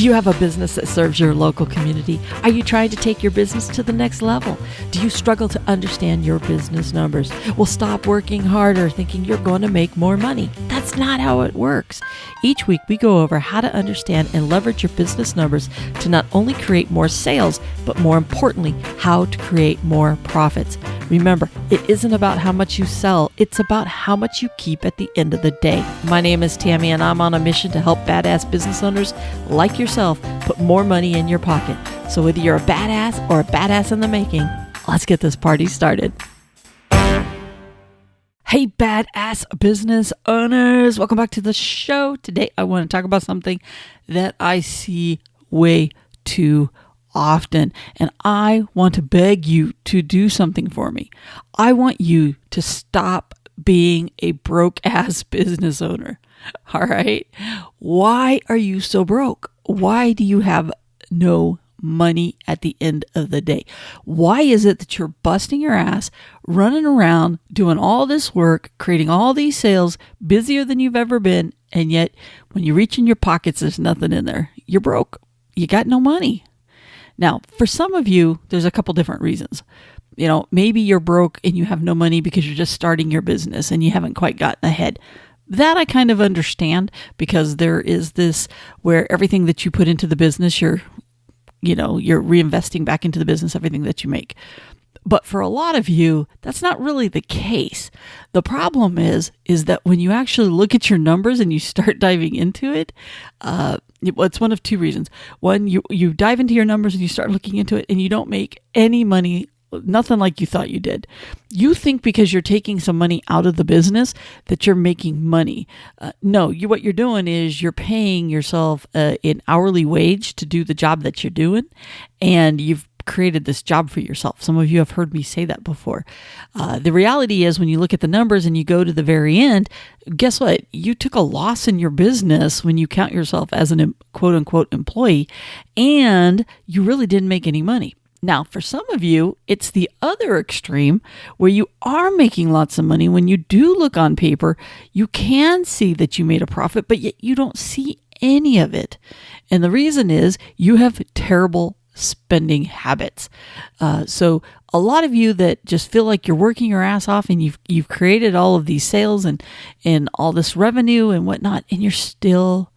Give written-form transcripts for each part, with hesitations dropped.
Do you have a business that serves your local community? Are you trying to take your business to the next level? Do you struggle to understand your business numbers? Well, stop working harder thinking you're going to make more money. That's not how it works. Each week, we go over how to understand and leverage your business numbers to not only create more sales, but more importantly, how to create more profits. Remember, it isn't about how much you sell. It's about how much you keep at the end of the day. My name is Tammy, and I'm on a mission to help badass business owners like yourself put more money in your pocket. So whether you're a badass or a badass in the making, let's get this party started. Hey, badass business owners. Welcome back to the show. Today, I want to talk about something that I see way too often, and I want to beg you to do something for me. I want you to stop being a broke ass business owner. All right. Why are you so broke? Why do you have no money at the end of the day? Why is it that you're busting your ass, running around, doing all this work, creating all these sales, busier than you've ever been, and yet when you reach in your pockets, there's nothing in there? You're broke. You got no money. Now, for some of you, there's a couple different reasons. You know, maybe you're broke and you have no money because you're just starting your business and you haven't quite gotten ahead. That I kind of understand, because there is this where everything that you put into the business, you're reinvesting back into the business, everything that you make. But for a lot of you, that's not really the case. The problem is that when you actually look at your numbers and you start diving into it, it's one of two reasons. One, you dive into your numbers and you start looking into it and you don't make any money, nothing like you thought you did. You think because you're taking some money out of the business that you're making money. No, what you're doing is you're paying yourself an hourly wage to do the job that you're doing, and you've created this job for yourself. Some of you have heard me say that before. The reality is when you look at the numbers and you go to the very end, guess what? You took a loss in your business when you count yourself as an quote unquote employee, and you really didn't make any money. Now, for some of you, it's the other extreme where you are making lots of money. When you do look on paper, you can see that you made a profit, but yet you don't see any of it. And the reason is you have terrible spending habits. So a lot of you that just feel like you're working your ass off and you've created all of these sales and all this revenue and whatnot, and you're still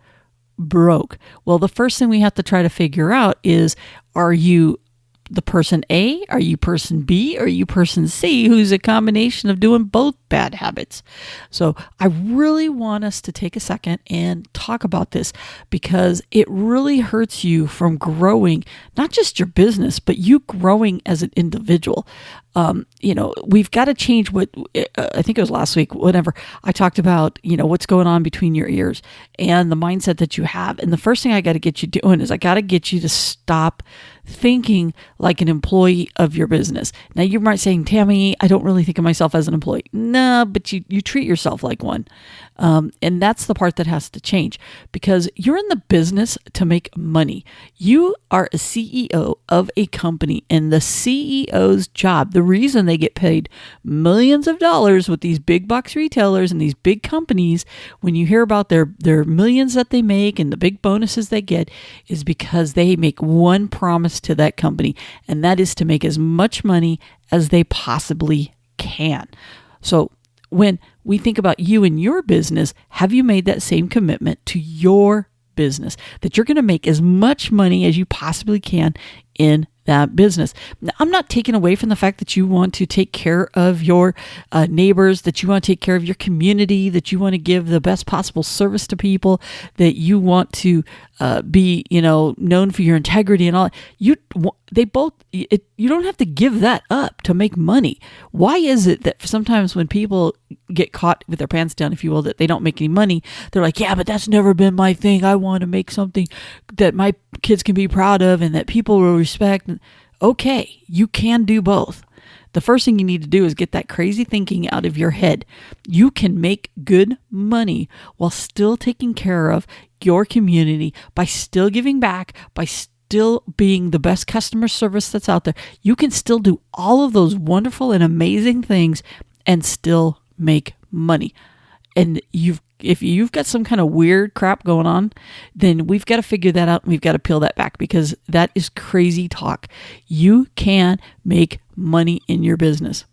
broke. Well, the first thing we have to try to figure out is, are you the person A? Are you person B? Or are you person C, who's a combination of doing both bad habits? So I really want us to take a second and talk about this, because it really hurts you from growing, not just your business, but you growing as an individual. We've got to change what, I think it was last week, whenever I talked about, what's going on between your ears and the mindset that you have. And the first thing I got to get you doing is I got to get you to stop thinking like an employee of your business. Now you might say, Tammy, I don't really think of myself as an employee. No, but you treat yourself like one. And that's the part that has to change, because you're in the business to make money. You are a CEO of a company, and the CEO's job, the reason they get paid millions of dollars with these big box retailers and these big companies, when you hear about their millions that they make and the big bonuses they get, is because they make one promise to that company, and that is to make as much money as they possibly can. So when we think about you and your business, have you made that same commitment to your business, that you're going to make as much money as you possibly can in that business? Now, I'm not taking away from the fact that you want to take care of your neighbors, that you want to take care of your community, that you want to give the best possible service to people, that you want to be, known for your integrity and all. You don't have to give that up to make money. Why is it that sometimes when people get caught with their pants down, if you will, that they don't make any money, they're like, yeah, but that's never been my thing. I want to make something that my kids can be proud of and that people will respect. Okay, you can do both. The first thing you need to do is get that crazy thinking out of your head. You can make good money while still taking care of your community, by still giving back, by still being the best customer service that's out there. You can still do all of those wonderful and amazing things and still make money. And you've if you've got some kind of weird crap going on, then we've got to figure that out and we've got to peel that back, because that is crazy talk. You can make money in your business.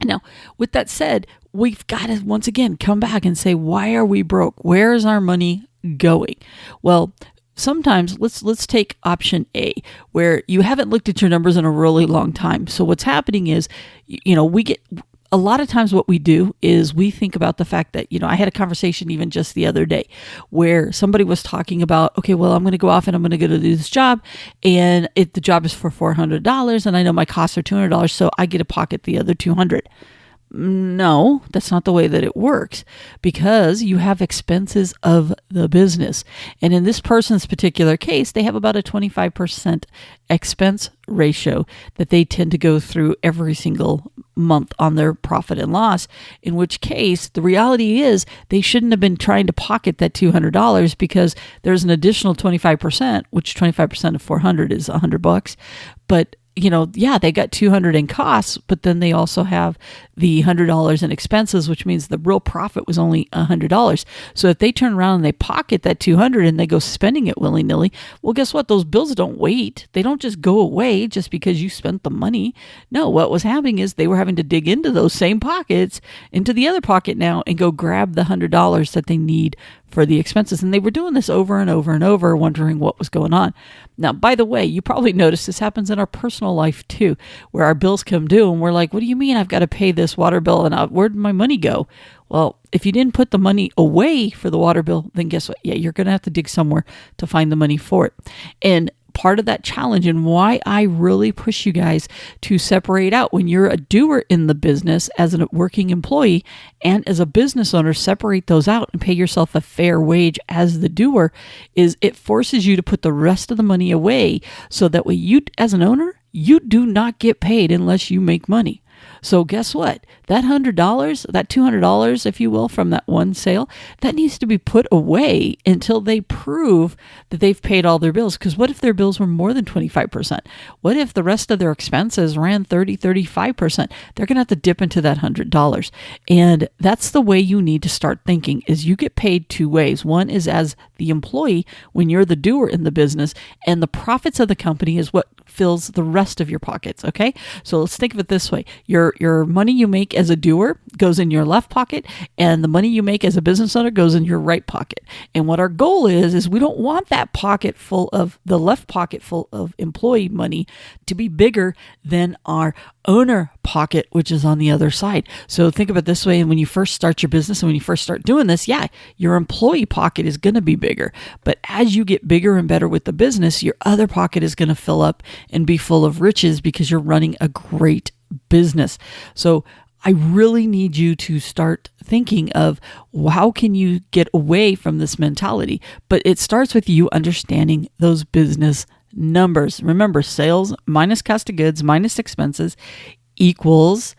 Now, with that said, we've got to once again come back and say, why are we broke? Where is our money going? Well, sometimes let's take option A, where you haven't looked at your numbers in a really long time. So what's happening is, we get a lot of times what we do is we think about the fact that, I had a conversation even just the other day where somebody was talking about, okay, well, I'm going to go off and I'm going to go to do this job, and the job is for $400 and I know my costs are $200, so I get to pocket the other $200. No, that's not the way that it works, because you have expenses of the business. And in this person's particular case, they have about a 25% expense ratio that they tend to go through every single month on their profit and loss, in which case the reality is they shouldn't have been trying to pocket that $200, because there's an additional 25%, which 25% of 400 is $100. But they got $200 in costs, but then they also have the $100 in expenses, which means the real profit was only $100. So if they turn around and they pocket that $200 and they go spending it willy-nilly, well, guess what? Those bills don't wait. They don't just go away just because you spent the money. No, what was happening is they were having to dig into those same pockets, into the other pocket now, and go grab the $100 that they need for the expenses. And they were doing this over and over and over, wondering what was going on. Now, by the way, you probably noticed this happens in our personal life too, where our bills come due and we're like, what do you mean I've got to pay this water bill, and where'd my money go? Well, if you didn't put the money away for the water bill, then guess what? Yeah, you're going to have to dig somewhere to find the money for it. And part of that challenge, and why I really push you guys to separate out when you're a doer in the business as a working employee and as a business owner, separate those out and pay yourself a fair wage as the doer, is it forces you to put the rest of the money away, so that way you, as an owner, you do not get paid unless you make money. So guess what? That $100, that $200, if you will, from that one sale, that needs to be put away until they prove that they've paid all their bills. Because what if their bills were more than 25%? What if the rest of their expenses ran 30, 35%? They're going to have to dip into that $100. And that's the way you need to start thinking, is you get paid two ways. One is as the employee when you're the doer in the business, and the profits of the company is what fills the rest of your pockets. Okay. So let's think of it this way. Your money you make as a doer goes in your left pocket, and the money you make as a business owner goes in your right pocket. And what our goal is we don't want that pocket full of the left pocket full of employee money to be bigger than our owner pocket, which is on the other side. So think of it this way. And when you first start your business and when you first start doing this, yeah, your employee pocket is going to be bigger. But as you get bigger and better with the business, your other pocket is going to fill up and be full of riches, because you're running a great business. So I really need you to start thinking of how can you get away from this mentality. But it starts with you understanding those business numbers. Remember, sales minus cost of goods minus expenses equals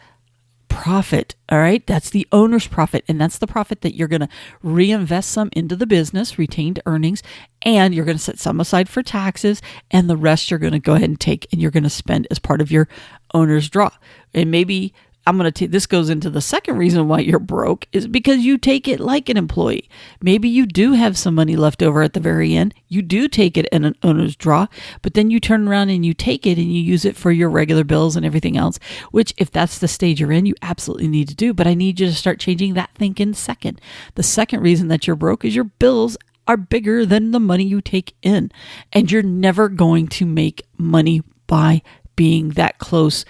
profit. All right. That's the owner's profit. And that's the profit that you're going to reinvest some into the business, retained earnings, and you're going to set some aside for taxes, and the rest you're going to go ahead and take and you're going to spend as part of your owner's draw. And maybe this goes into the second reason why you're broke, is because you take it like an employee. Maybe you do have some money left over at the very end. You do take it in an owner's draw, but then you turn around and you take it and you use it for your regular bills and everything else, which if that's the stage you're in, you absolutely need to do. But I need you to start changing that thinking second. The second reason that you're broke is your bills are bigger than the money you take in, and you're never going to make money by being that close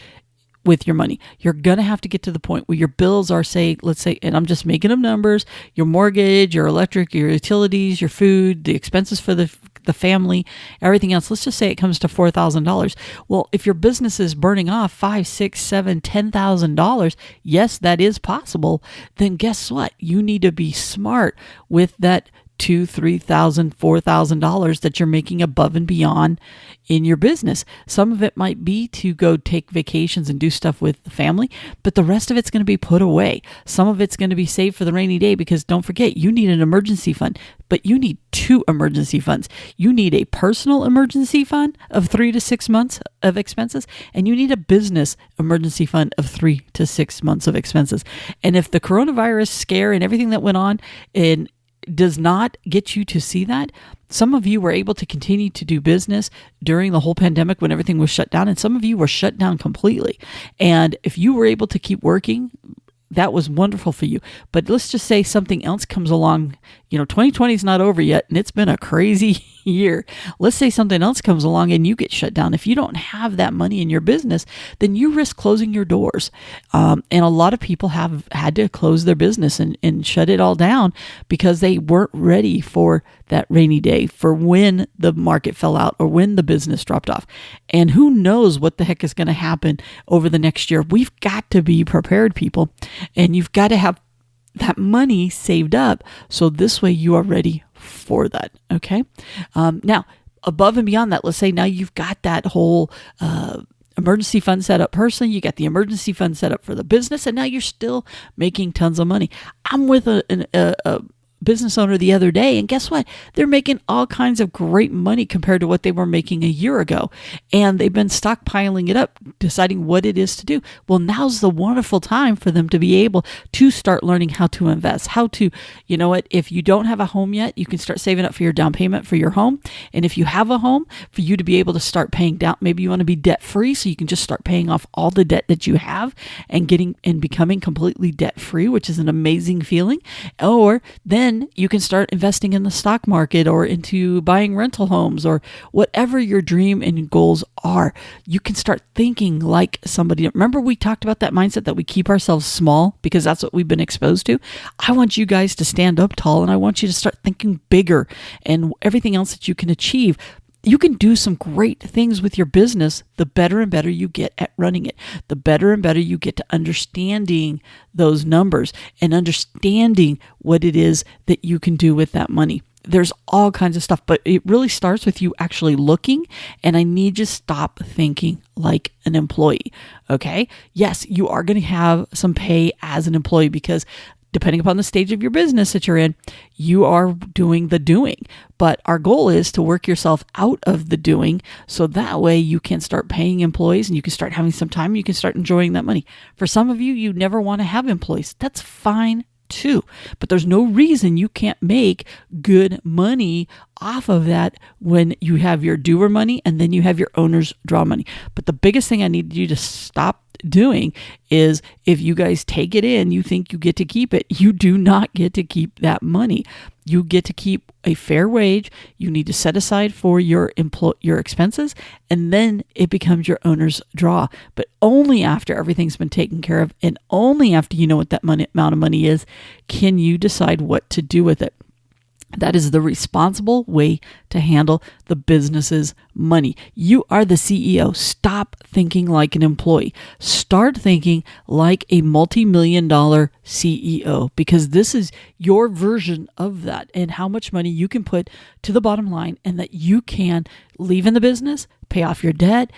with your money. You're going to have to get to the point where your bills are, let's say, and I'm just making up numbers, your mortgage, your electric, your utilities, your food, the expenses for the family, everything else. Let's just say it comes to $4,000. Well, if your business is burning off $5,000, $6,000, $7,000, $10,000, yes, that is possible. Then guess what? You need to be smart with that $2,000, $3,000, $4,000 that you're making above and beyond in your business. Some of it might be to go take vacations and do stuff with the family, but the rest of it's going to be put away. Some of it's going to be saved for the rainy day, because don't forget, you need an emergency fund, but you need 2 emergency funds. You need a personal emergency fund of 3 to 6 months of expenses, and you need a business emergency fund of 3 to 6 months of expenses. And if the coronavirus scare and everything that went on does not get you to see that, some of you were able to continue to do business during the whole pandemic when everything was shut down, and some of you were shut down completely. And if you were able to keep working, that was wonderful for you. But let's just say something else comes along. 2020 is not over yet, and it's been a crazy year. Let's say something else comes along and you get shut down. If you don't have that money in your business, then you risk closing your doors. And a lot of people have had to close their business and shut it all down because they weren't ready for that rainy day, for when the market fell out or when the business dropped off. And who knows what the heck is going to happen over the next year. We've got to be prepared, people, and you've got to have that money saved up, so this way you are ready for that. Okay. Now, above and beyond that, let's say now you've got that whole emergency fund set up personally, you got the emergency fund set up for the business, and now you're still making tons of money. I'm with a business owner the other day, and guess what? They're making all kinds of great money compared to what they were making a year ago, and they've been stockpiling it up, deciding what it is to do. Well, now's the wonderful time for them to be able to start learning how to invest, how to, if you don't have a home yet, you can start saving up for your down payment for your home. And if you have a home, for you to be able to start paying down, maybe you want to be debt free, so you can just start paying off all the debt that you have and becoming completely debt free, which is an amazing feeling. Or then you can start investing in the stock market or into buying rental homes or whatever your dream and goals are. You can start thinking like somebody. Remember, we talked about that mindset that we keep ourselves small because that's what we've been exposed to. I want you guys to stand up tall, and I want you to start thinking bigger and everything else that you can achieve. You can do some great things with your business the better and better you get at running it. The better and better you get to understanding those numbers and understanding what it is that you can do with that money. There's all kinds of stuff, but it really starts with you actually looking, and I need you to stop thinking like an employee, okay? Yes, you are going to have some pay as an employee because depending upon the stage of your business that you're in, you are doing the doing. But our goal is to work yourself out of the doing, so that way you can start paying employees and you can start having some time, you can start enjoying that money. For some of you, you never want to have employees. That's fine too. But there's no reason you can't make good money off of that when you have your doer money and then you have your owner's draw money. But the biggest thing I need you to stop doing is, if you guys take it in, you think you get to keep it. You do not get to keep that money. You get to keep a fair wage. You need to set aside for your expenses, and then it becomes your owner's draw. But only after everything's been taken care of, and only after you know what that amount of money is, can you decide what to do with it. That is the responsible way to handle the business's money. You are the CEO. Stop thinking like an employee. Start thinking like a multi-million-dollar CEO, because this is your version of that, and how much money you can put to the bottom line, and that you can leave in the business, pay off your debt,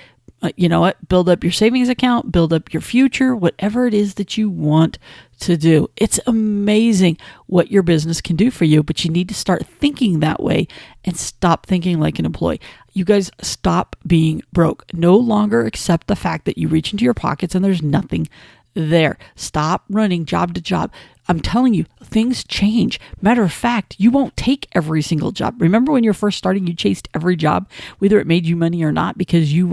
build up your savings account, build up your future, whatever it is that you want to do. It's amazing what your business can do for you, but you need to start thinking that way and stop thinking like an employee. You guys, stop being broke. No longer accept the fact that you reach into your pockets and there's nothing there. Stop running job to job. I'm telling you, things change. Matter of fact, you won't take every single job. Remember when you're first starting, you chased every job, whether it made you money or not, because you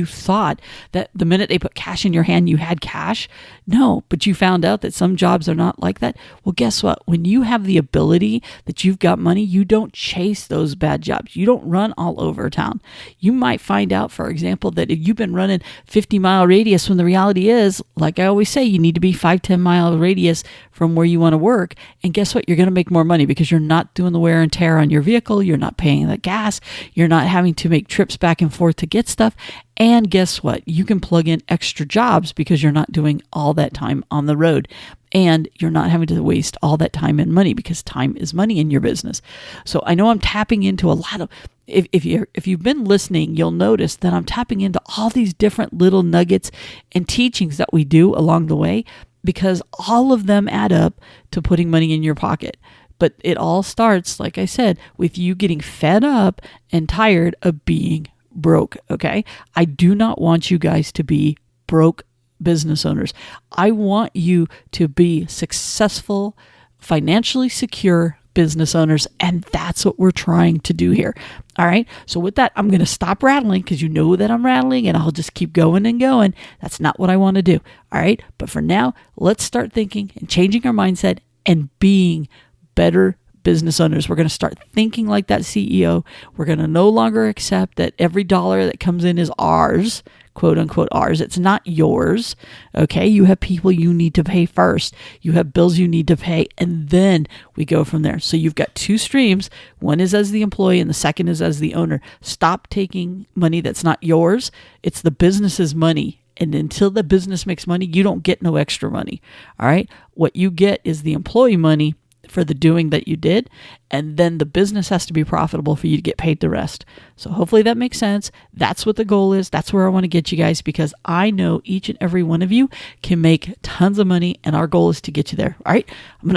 thought that the minute they put cash in your hand, you had cash. No, but you found out that some jobs are not like that. Well, guess what? When you have the ability that you've got money, you don't chase those bad jobs. You don't run all over town. You might find out, for example, that if you've been running 50-mile radius, when the reality is, like I always say, you need to be 5-10-mile radius from where you want to work. And guess what? You're going to make more money because you're not doing the wear and tear on your vehicle. You're not paying the gas. You're not having to make trips back and forth to get stuff. And guess what? You can plug in extra jobs because you're not doing all that time on the road. and you're not having to waste all that time and money, because time is money in your business. So I know I'm tapping into a lot of, if you've been listening, you'll notice that I'm tapping into all these different little nuggets and teachings that we do along the way, because all of them add up to putting money in your pocket. But it all starts, like I said, with you getting fed up and tired of being broke, okay? I do not want you guys to be broke business owners. I want you to be successful, financially secure business owners, and that's what we're trying to do here. All right. So with that, I'm going to stop rattling, because you know that I'm rattling, and I'll just keep going and going. That's not what I want to do. All right. But for now, let's start thinking and changing our mindset and being better business owners. We're going to start thinking like that CEO. We're going to no longer accept that every dollar that comes in is ours, quote unquote ours. It's not yours. Okay. You have people you need to pay first. You have bills you need to pay, and then we go from there. So you've got two streams. One is as the employee and the second is as the owner. Stop taking money that's not yours. It's the business's money. And until the business makes money, you don't get no extra money. All right. What you get is the employee money for the doing that you did, and then the business has to be profitable for you to get paid the rest. So hopefully that makes sense. That's what the goal is. That's where I want to get you guys, because I know each and every one of you can make tons of money, and our goal is to get you there. All right,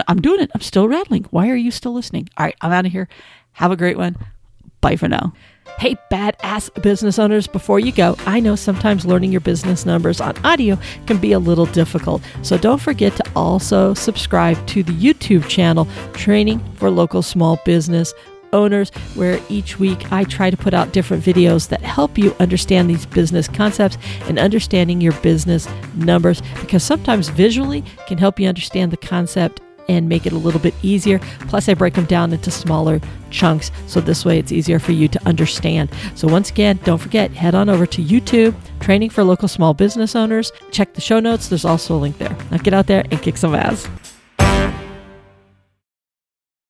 I'm doing it. I'm still rattling. Why are you still listening? All right, I'm out of here. Have a great one. Bye for now. Hey, badass business owners, before you go, I know sometimes learning your business numbers on audio can be a little difficult. So don't forget to also subscribe to the YouTube channel, Training for Local Small Business Owners, where each week I try to put out different videos that help you understand these business concepts and understanding your business numbers, because sometimes visually can help you understand the concept and make it a little bit easier. Plus, I break them down into smaller chunks, so this way it's easier for you to understand. So once again, don't forget, head on over to YouTube, Training for Local Small Business Owners. Check the show notes. There's also a link there. Now get out there and kick some ass.